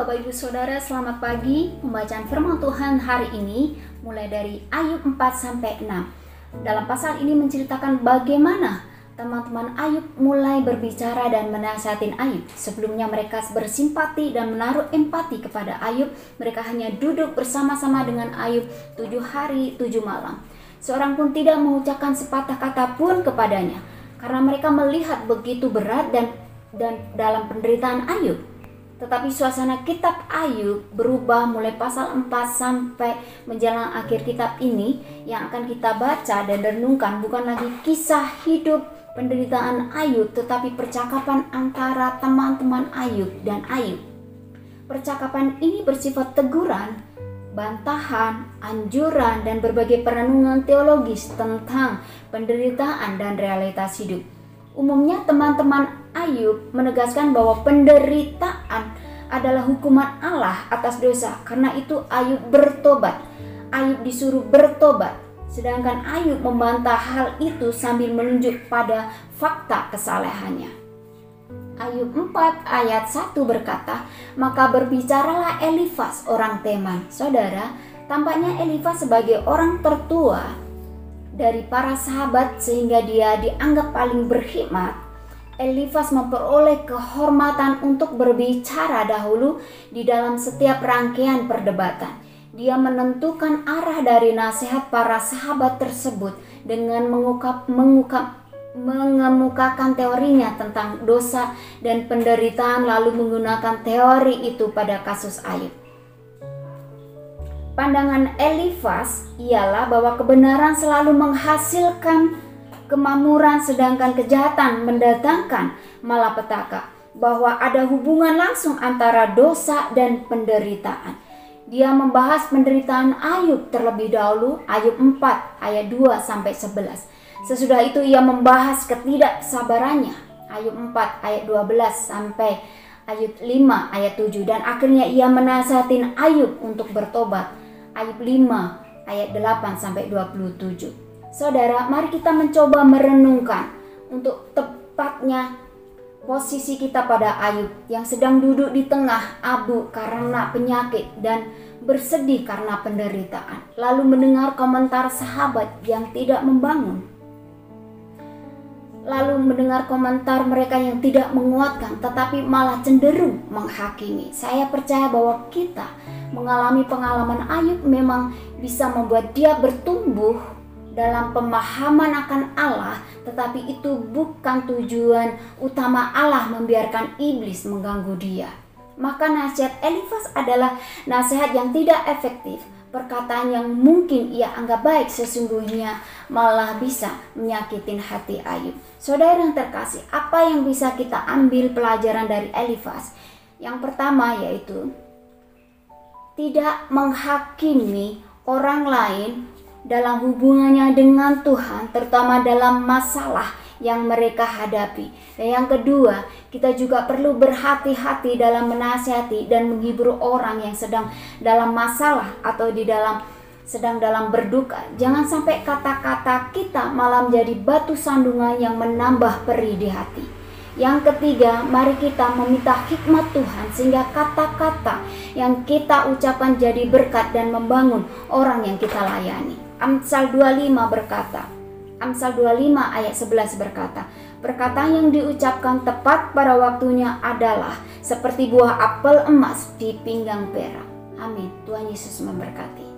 Bapak Ibu Saudara, selamat pagi. Pembacaan firman Tuhan hari ini mulai dari Ayub 4-6. Dalam pasal ini menceritakan bagaimana teman-teman Ayub mulai berbicara dan menasihatin Ayub. Sebelumnya mereka bersimpati dan menaruh empati kepada Ayub. Mereka hanya duduk bersama-sama dengan Ayub 7 hari 7 malam. Seorang pun tidak mengucapkan sepatah kata pun kepadanya, karena mereka melihat begitu berat dan dalam penderitaan Ayub. Tetapi suasana kitab Ayub berubah mulai pasal 4 sampai menjelang akhir kitab ini. Yang akan kita baca dan renungkan bukan lagi kisah hidup penderitaan Ayub, tetapi percakapan antara teman-teman Ayub dan Ayub. Percakapan ini bersifat teguran, bantahan, anjuran, dan berbagai perenungan teologis tentang penderitaan dan realitas hidup. Umumnya teman-teman Ayub menegaskan bahwa penderitaan adalah hukuman Allah atas dosa. Karena itu Ayub bertobat. Ayub disuruh bertobat. Sedangkan Ayub membantah hal itu sambil menunjuk pada fakta kesalehannya. Ayub 4 ayat 1 berkata, "Maka berbicaralah Elifas orang Teman." Saudara, tampaknya Elifas sebagai orang tertua dari para sahabat sehingga dia dianggap paling berhikmat. Elifas memperoleh kehormatan untuk berbicara dahulu di dalam setiap rangkaian perdebatan. Dia menentukan arah dari nasihat para sahabat tersebut dengan mengemukakan teorinya tentang dosa dan penderitaan, lalu menggunakan teori itu pada kasus Ayub. Pandangan Elifas ialah bahwa kebenaran selalu menghasilkan kemakmuran, sedangkan kejahatan mendatangkan malapetaka, bahwa ada hubungan langsung antara dosa dan penderitaan. Dia membahas penderitaan Ayub terlebih dahulu, Ayub 4 ayat 2-11. Sesudah itu ia membahas ketidaksabarannya, Ayub 4 ayat 12 sampai Ayub 5 ayat 7, dan akhirnya ia menasihatin Ayub untuk bertobat, Ayub 5 ayat 8-27. Saudara, mari kita mencoba merenungkan untuk tepatnya posisi kita pada Ayub yang sedang duduk di tengah abu karena penyakit dan bersedih karena penderitaan, lalu mendengar komentar sahabat yang tidak membangun, lalu mendengar komentar mereka yang tidak menguatkan tetapi malah cenderung menghakimi. Saya percaya bahwa kita mengalami pengalaman Ayub memang bisa membuat dia bertumbuh dalam pemahaman akan Allah, tetapi itu bukan tujuan utama Allah membiarkan iblis mengganggu dia. Maka nasihat Elifas adalah nasihat yang tidak efektif. Perkataan yang mungkin ia anggap baik sesungguhnya malah bisa menyakitin hati Ayub. Saudara yang terkasih, apa yang bisa kita ambil pelajaran dari Elifas? Yang pertama yaitu tidak menghakimi orang lain dalam hubungannya dengan Tuhan, terutama dalam masalah yang mereka hadapi. Dan yang kedua, kita juga perlu berhati-hati dalam menasihati dan menghibur orang yang sedang dalam masalah atau sedang dalam berduka. Jangan sampai kata-kata kita malah menjadi batu sandungan yang menambah perih di hati. Yang ketiga, mari kita meminta hikmat Tuhan sehingga kata-kata yang kita ucapkan jadi berkat dan membangun orang yang kita layani. Amsal 25 ayat 11 berkata, "Perkataan yang diucapkan tepat pada waktunya adalah seperti buah apel emas di pinggang perak." Amin. Tuhan Yesus memberkati.